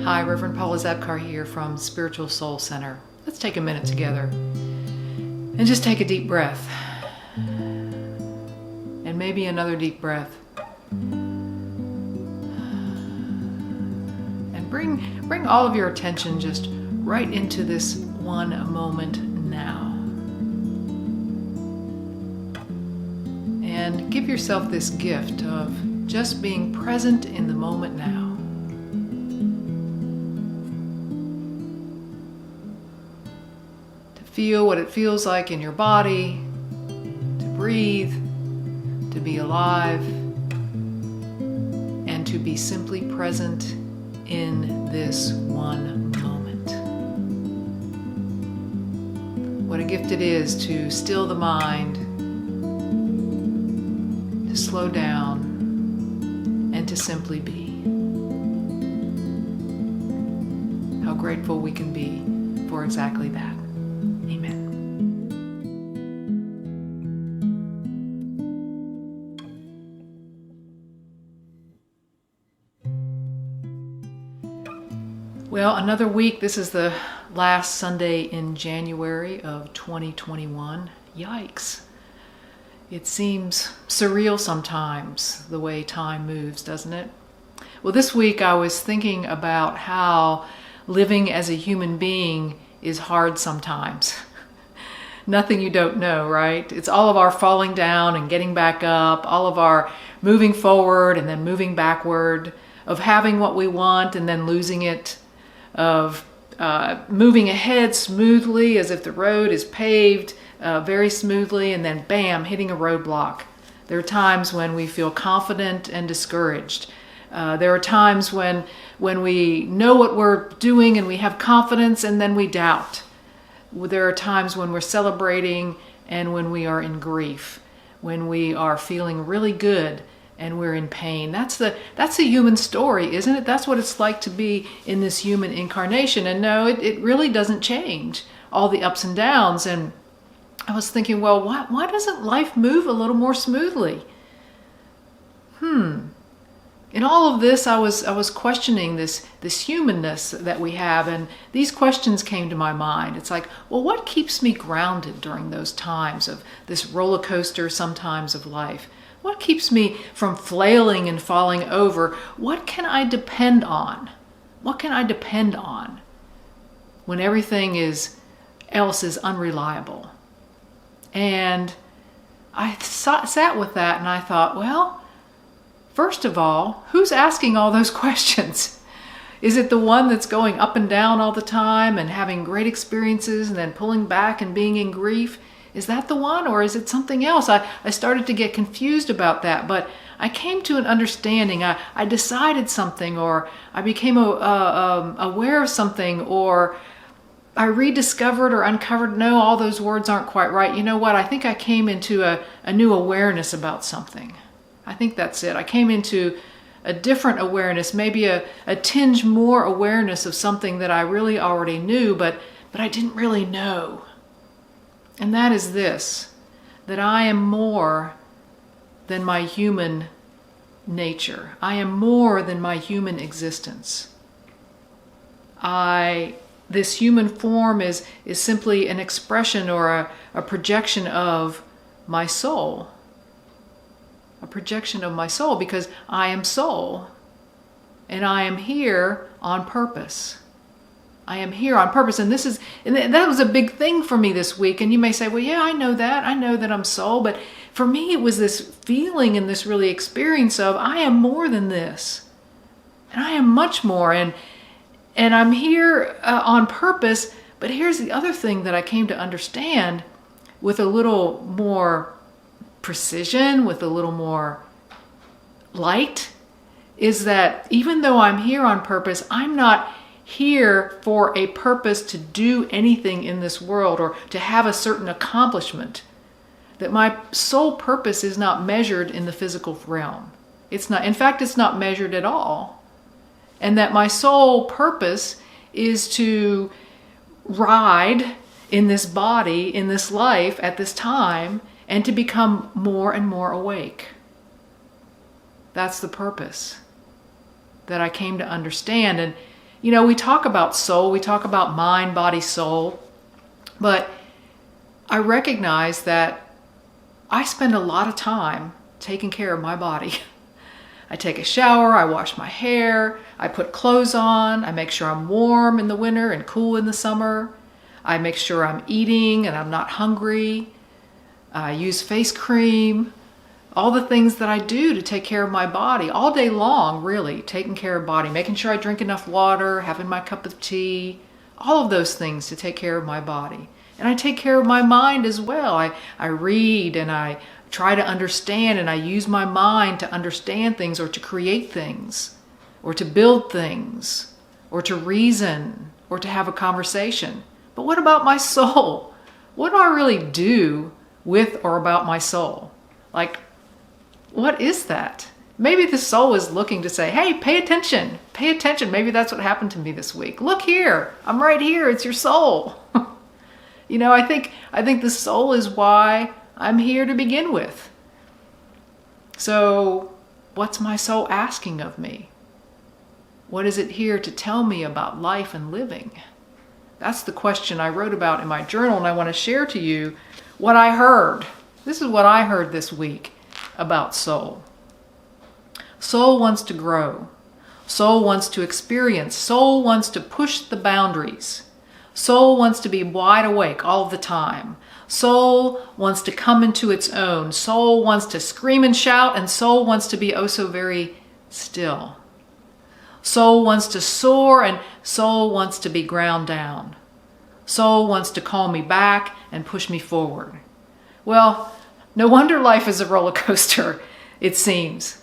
Hi, Reverend Paula Zabkar here from Spiritual Soul Center. Let's take a minute together and just take a deep breath. And maybe another deep breath. And bring all of your attention just right into this one moment now. And give yourself this gift of just being present in the moment now. Feel what it feels like in your body, to breathe, to be alive, and to be simply present in this one moment. What a gift it is to still the mind, to slow down, and to simply be. How grateful we can be for exactly that. Amen. Well, another week. This is the last Sunday in January of 2021. Yikes. It seems surreal sometimes, the way time moves, doesn't it? Well, this week I was thinking about how living as a human being is hard sometimes. Nothing you don't know, right? It's all of our falling down and getting back up, all of our moving forward and then moving backward, of having what we want and then losing it, of moving ahead smoothly as if the road is paved very smoothly and then bam, hitting a roadblock. There are times when we feel confident and discouraged. There are times when we know what we're doing and we have confidence and then we doubt. There are times when we're celebrating and when we are in grief, when we are feeling really good and we're in pain. That's the human story, isn't it? That's what it's like to be in this human incarnation. And no, it really doesn't change all the ups and downs. And I was thinking, well, why doesn't life move a little more smoothly? In all of this, I was questioning this humanness that we have, and these questions came to my mind. It's like, well, what keeps me grounded during those times of this roller coaster sometimes of life? What keeps me from flailing and falling over? What can I depend on? What can I depend on when everything else is unreliable? And I sat with that and I thought, well, first of all, who's asking all those questions? Is it the one that's going up and down all the time and having great experiences and then pulling back and being in grief? Is that the one, or is it something else? I started to get confused about that, but I came to an understanding. I decided something, or I became aware of something, or I rediscovered or uncovered. No, all those words aren't quite right. You know what? I think I came into a new awareness about something. I think that's it. I came into a different awareness, maybe a tinge more awareness of something that I really already knew, but I didn't really know. And that is this, that I am more than my human nature. I am more than my human existence. This human form is simply an expression or a projection of my soul. A projection of my soul, because I am soul and I am here on purpose. I am here on purpose, and that was a big thing for me this week. And you may say, well, yeah, I know that I'm soul, but for me it was this feeling and this really experience of I am more than this, and I am much more, and I'm here on purpose. But here's the other thing that I came to understand with a little more precision, with a little more light, is that even though I'm here on purpose, I'm not here for a purpose to do anything in this world or to have a certain accomplishment. That my sole purpose is not measured in the physical realm. It's not, in fact, it's not measured at all. And that my sole purpose is to ride in this body, in this life, at this time, and to become more and more awake. That's the purpose that I came to understand. And You know, we talk about soul, we talk about mind, body, soul, but I recognize that I spend a lot of time taking care of my body. I take a shower, I wash my hair, I put clothes on, I make sure I'm warm in the winter and cool in the summer. I make sure I'm eating and I'm not hungry. I use face cream. All the things that I do to take care of my body all day long, really, taking care of body, making sure I drink enough water, having my cup of tea, all of those things to take care of my body. And I take care of my mind as well. I read and I try to understand, and I use my mind to understand things or to create things or to build things or to reason or to have a conversation. But what about my soul? What do I really do with or about my soul? Like, what is that? Maybe the soul is looking to say, hey, pay attention, pay attention. Maybe that's what happened to me this week. Look here, I'm right here, it's your soul. You know, I think the soul is why I'm here to begin with. So what's my soul asking of me? What is it here to tell me about life and living? That's the question I wrote about in my journal, and I want to share to you what I heard. This is what I heard this week about soul. Soul wants to grow. Soul wants to experience. Soul wants to push the boundaries. Soul wants to be wide awake all the time. Soul wants to come into its own. Soul wants to scream and shout, and soul wants to be oh so very still. Soul wants to soar, and soul wants to be ground down. Soul wants to call me back and push me forward. Well, no wonder life is a roller coaster, it seems.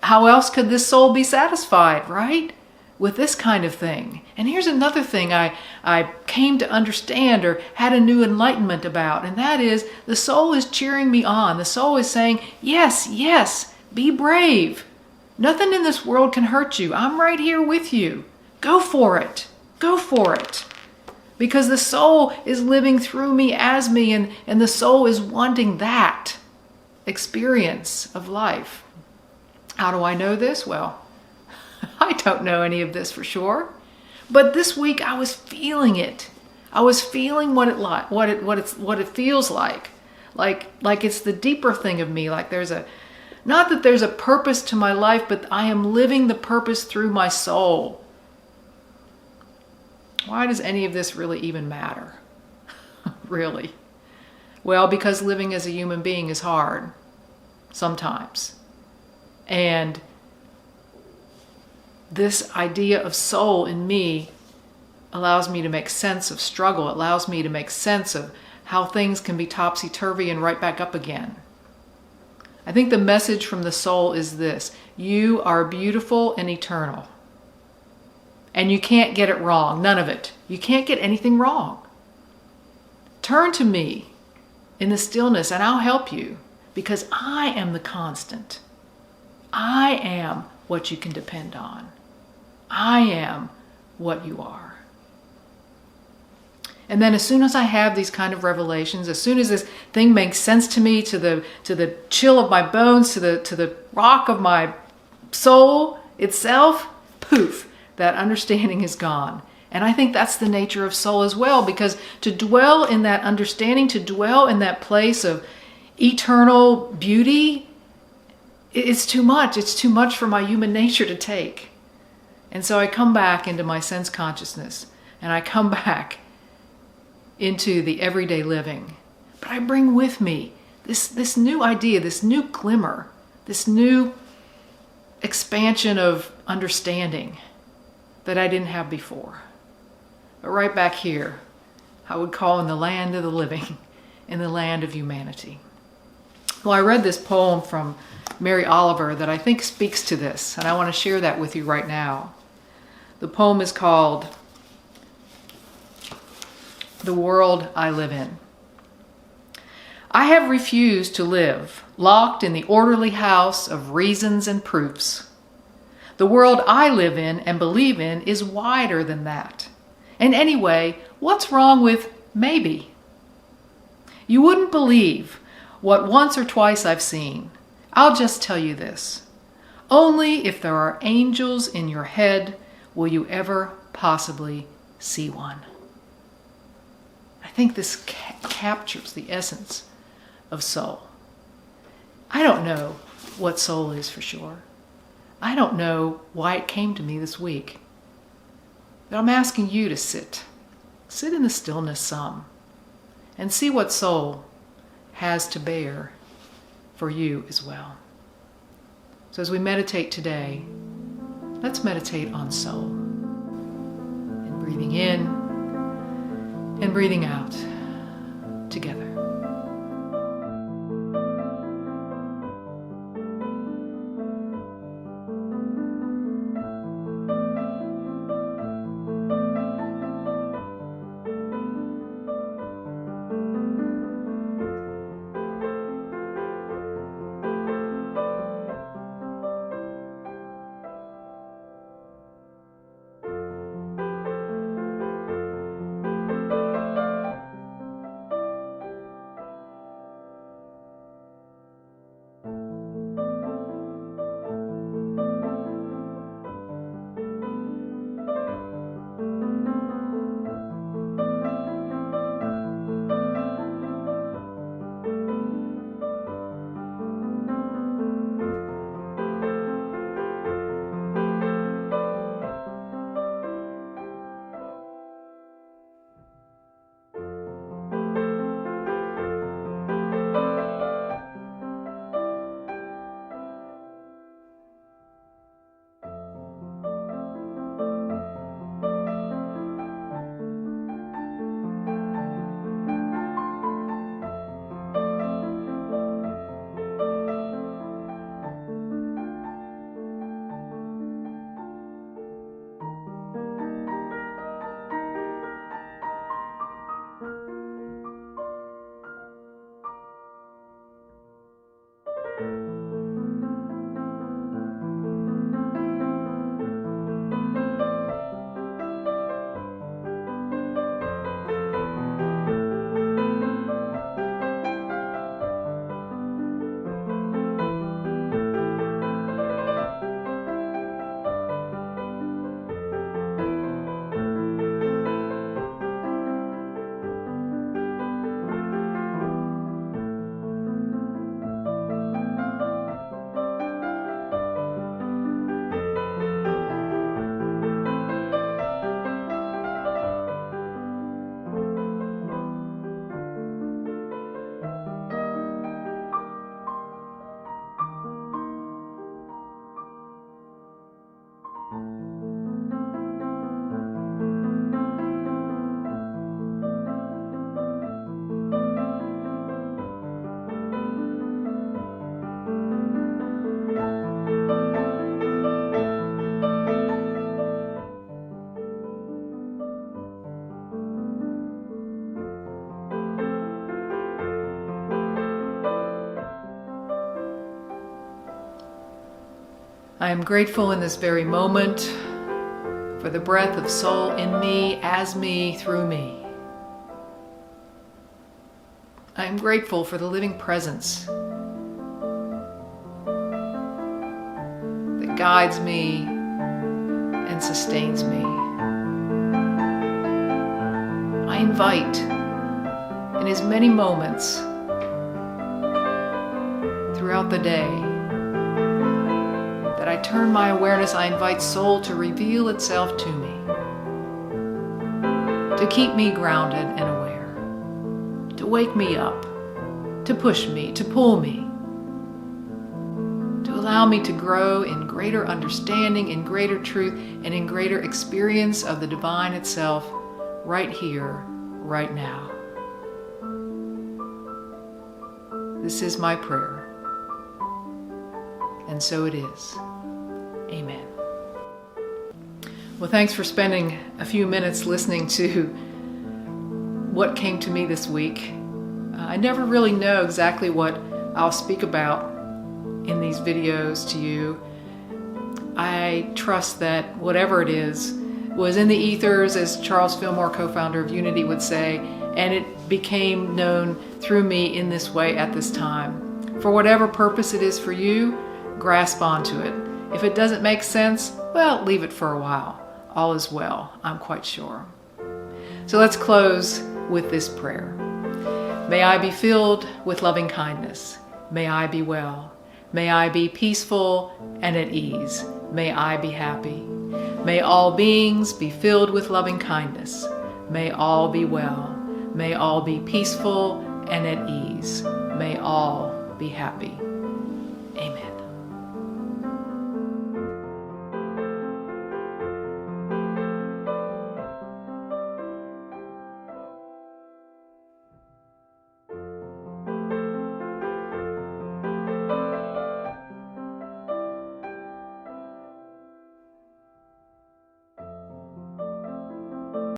How else could this soul be satisfied, right? With this kind of thing. And here's another thing I came to understand or had a new enlightenment about, and that is the soul is cheering me on. The soul is saying, yes, yes, be brave. Nothing in this world can hurt you. I'm right here with you. Go for it. Go for it. Because the soul is living through me as me, and the soul is wanting that experience of life. How do I know this? Well, I don't know any of this for sure. But this week I was feeling it. I was feeling what it feels like. Like it's the deeper thing of me. Like not that there's a purpose to my life, but I am living the purpose through my soul. Why does any of this really even matter? Really? Well, because living as a human being is hard. Sometimes. And this idea of soul in me allows me to make sense of struggle. It allows me to make sense of how things can be topsy-turvy and right back up again. I think the message from the soul is this: you are beautiful and eternal. And you can't get it wrong, none of it. You can't get anything wrong. Turn to me in the stillness and I'll help you, because I am the constant. I am what you can depend on. I am what you are. And then as soon as I have these kind of revelations, as soon as this thing makes sense to me, to the chill of my bones, to the rock of my soul itself, poof, that understanding is gone. And I think that's the nature of soul as well, because to dwell in that understanding, to dwell in that place of eternal beauty, it's too much. It's too much for my human nature to take. And so I come back into my sense consciousness, and I come back into the everyday living. But I bring with me this new idea, this new glimmer, this new expansion of understanding that I didn't have before. But right back here, I would call in the land of the living, in the land of humanity. Well, I read this poem from Mary Oliver that I think speaks to this, and I want to share that with you right now. The poem is called The World I Live In. I have refused to live locked in the orderly house of reasons and proofs. The world I live in and believe in is wider than that. And anyway, what's wrong with maybe? You wouldn't believe what once or twice I've seen. I'll just tell you this. Only if there are angels in your head will you ever possibly see one? I think this captures the essence of soul. I don't know what soul is for sure. I don't know why it came to me this week. But I'm asking you to sit in the stillness some, and see what soul has to bear for you as well. So as we meditate today, let's meditate on soul. And breathing in and breathing out together. I am grateful in this very moment for the breath of soul in me, as me, through me. I am grateful for the living presence that guides me and sustains me. I invite in as many moments throughout the day that I turn my awareness, I invite soul to reveal itself to me, to keep me grounded and aware, to wake me up, to push me, to pull me, to allow me to grow in greater understanding, in greater truth, and in greater experience of the divine itself right here, right now. This is my prayer, and so it is. Amen. Well, thanks for spending a few minutes listening to what came to me this week. I never really know exactly what I'll speak about in these videos to you. I trust that whatever it is was in the ethers, as Charles Fillmore, co-founder of Unity, would say, and it became known through me in this way at this time. For whatever purpose it is for you, grasp onto it. If it doesn't make sense, well, leave it for a while. all is well, I'm quite sure. So let's close with this prayer. May I be filled with loving kindness. May I be well. May I be peaceful and at ease. May I be happy. May all beings be filled with loving kindness. May all be well. May all be peaceful and at ease. May all be happy. Amen.